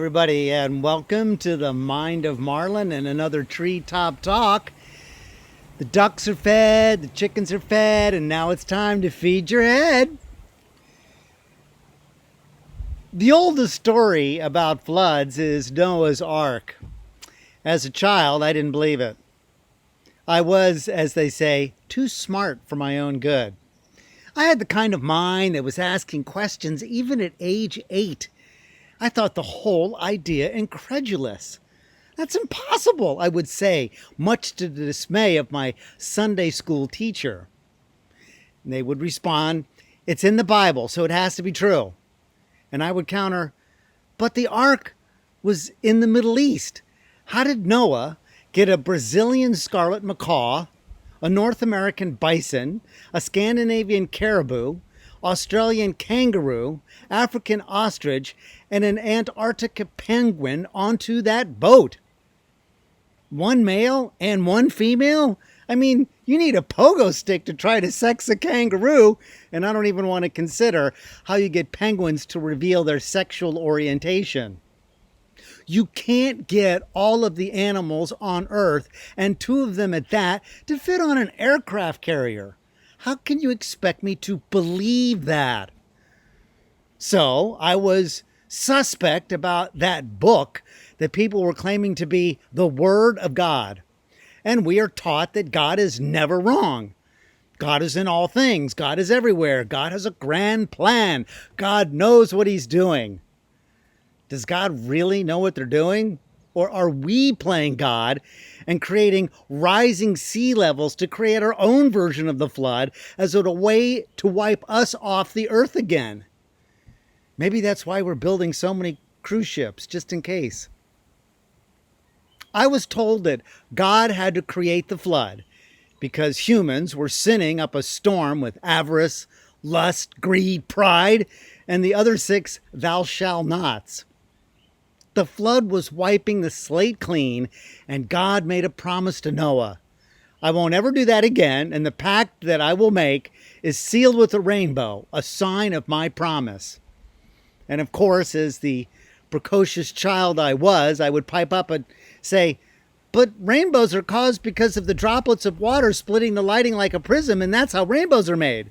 everybody, and welcome to the Mind of Marlin and another Treetop Talk. The ducks are fed, the chickens are fed, and now it's time to feed your head. The oldest story about floods is Noah's Ark. As a child, I didn't believe it. I was, as they say, too smart for my own good. I had the kind of mind that was asking questions even at age 8. I thought the whole idea incredulous. That's impossible, I would say, much to the dismay of my Sunday school teacher. And they would respond, "It's in the Bible, so it has to be true." And I would counter, "But the ark was in the Middle East. How did Noah get a Brazilian scarlet macaw, a North American bison, a Scandinavian caribou, Australian kangaroo, African ostrich, and an Antarctica penguin onto that boat? One male and one female? I mean, you need a pogo stick to try to sex a kangaroo, and I don't even want to consider how you get penguins to reveal their sexual orientation. You can't get all of the animals on Earth, and 2 of them at that, to fit on an aircraft carrier. How can you expect me to believe that?" So I was suspect about that book that people were claiming to be the Word of God. And we are taught that God is never wrong. God is in all things. God is everywhere. God has a grand plan. God knows what he's doing. Does God really know what they're doing? Or are we playing God and creating rising sea levels to create our own version of the flood as a way to wipe us off the earth again? Maybe that's why we're building so many cruise ships, just in case. I was told that God had to create the flood because humans were sinning up a storm with avarice, lust, greed, pride, and the other 6 thou shalt nots. The flood was wiping the slate clean, and God made a promise to Noah. "I won't ever do that again, and the pact that I will make is sealed with a rainbow, a sign of my promise." And of course, as the precocious child I was, I would pipe up and say, "But rainbows are caused because of the droplets of water splitting the lighting like a prism, and that's how rainbows are made."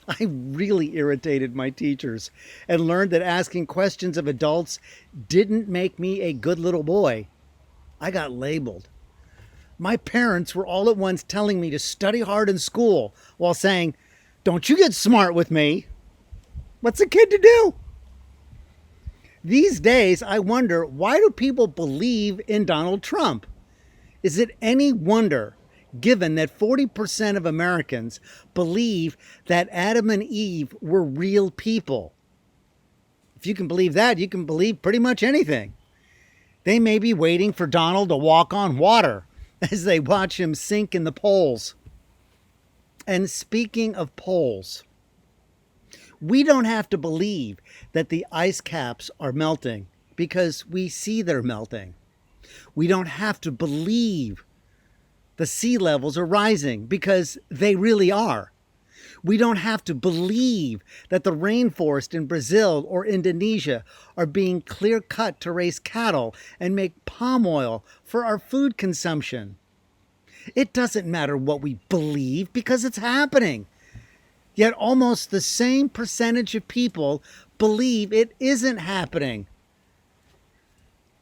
I really irritated my teachers and learned that asking questions of adults didn't make me a good little boy. I got labeled. My parents were all at once telling me to study hard in school while saying, "Don't you get smart with me." What's a kid to do? These days, I wonder, why do people believe in Donald Trump? Is it any wonder, given that 40% of Americans believe that Adam and Eve were real people? If you can believe that, you can believe pretty much anything. They may be waiting for Donald to walk on water as they watch him sink in the poles. And speaking of poles, we don't have to believe that the ice caps are melting because we see they're melting. We don't have to believe the sea levels are rising because they really are. We don't have to believe that the rainforest in Brazil or Indonesia are being clear cut to raise cattle and make palm oil for our food consumption. It doesn't matter what we believe because it's happening. Yet almost the same percentage of people believe it isn't happening.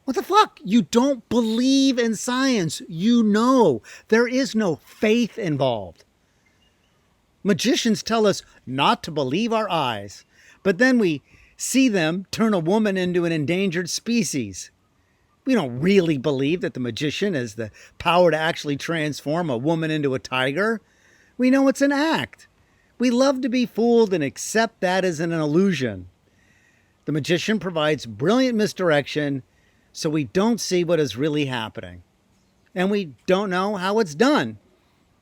What the fuck? You don't believe in science. You know there is no faith involved. Magicians tell us not to believe our eyes, but then we see them turn a woman into an endangered species. We don't really believe that the magician has the power to actually transform a woman into a tiger. We know it's an act. We love to be fooled and accept that as an illusion. The magician provides brilliant misdirection, so we don't see what is really happening. And we don't know how it's done.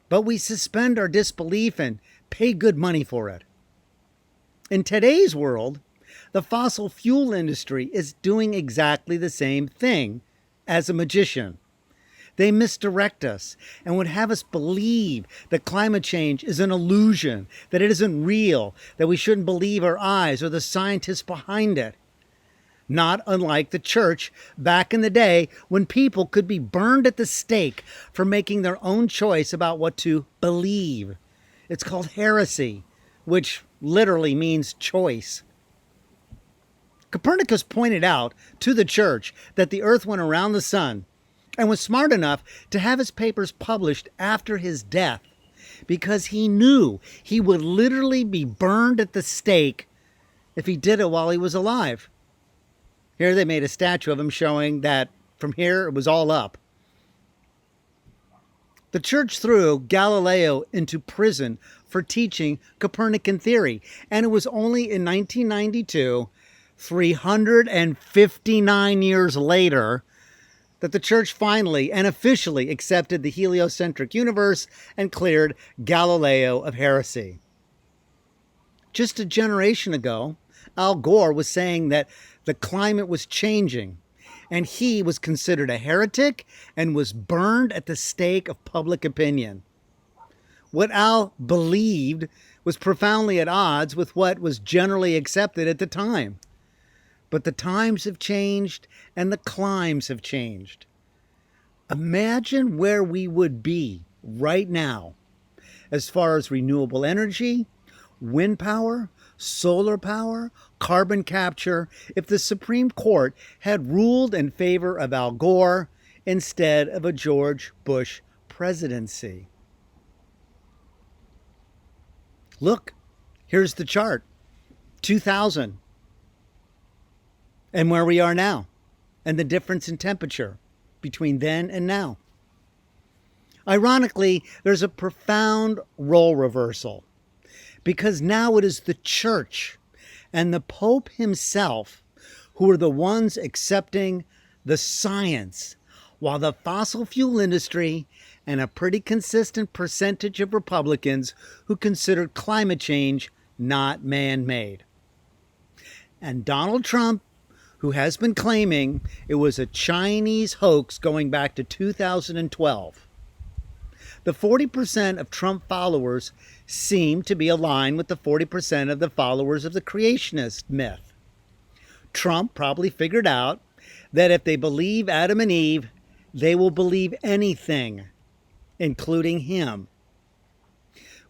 But we suspend our disbelief and pay good money for it. In today's world, the fossil fuel industry is doing exactly the same thing as a magician. They misdirect us and would have us believe that climate change is an illusion, that it isn't real, that we shouldn't believe our eyes or the scientists behind it. not unlike the church back in the day when people could be burned at the stake for making their own choice about what to believe. It's called heresy, which literally means choice. Copernicus pointed out to the church that the earth went around the sun and was smart enough to have his papers published after his death because he knew he would literally be burned at the stake if he did it while he was alive. Here they made a statue of him showing that from here it was all up. The church threw Galileo into prison for teaching Copernican theory, and it was only in 1992, 359 years later, that the church finally and officially accepted the heliocentric universe and cleared Galileo of heresy. Just a generation ago, Al Gore was saying that the climate was changing, and he was considered a heretic and was burned at the stake of public opinion. What Al believed was profoundly at odds with what was generally accepted at the time. But the times have changed and the climes have changed. Imagine where we would be right now as far as renewable energy, wind power, solar power, carbon capture, if the Supreme Court had ruled in favor of Al Gore instead of a George Bush presidency. Look, here's the chart. 2000. And where we are now, and the difference in temperature between then and now. Ironically, there's a profound role reversal, because now it is the church and the Pope himself who are the ones accepting the science, while the fossil fuel industry and a pretty consistent percentage of Republicans who consider climate change not man-made. And Donald Trump, who has been claiming it was a Chinese hoax going back to 2012. The 40% of Trump followers seem to be aligned with the 40% of the followers of the creationist myth. Trump probably figured out that if they believe Adam and Eve, they will believe anything, including him.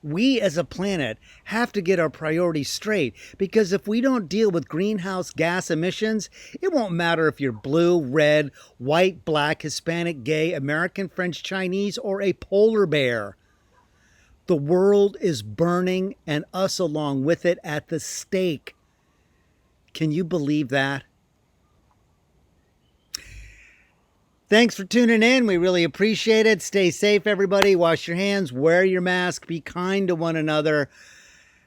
We as a planet have to get our priorities straight, because if we don't deal with greenhouse gas emissions, it won't matter if you're blue, red, white, black, Hispanic, gay, American, French, Chinese, or a polar bear. The world is burning and us along with it at the stake. Can you believe that? Thanks for tuning in. We really appreciate it. Stay safe, everybody. Wash your hands, wear your mask, be kind to one another.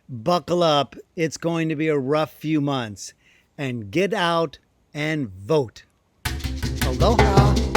Buckle up. It's going to be a rough few months. And get out and vote. Aloha.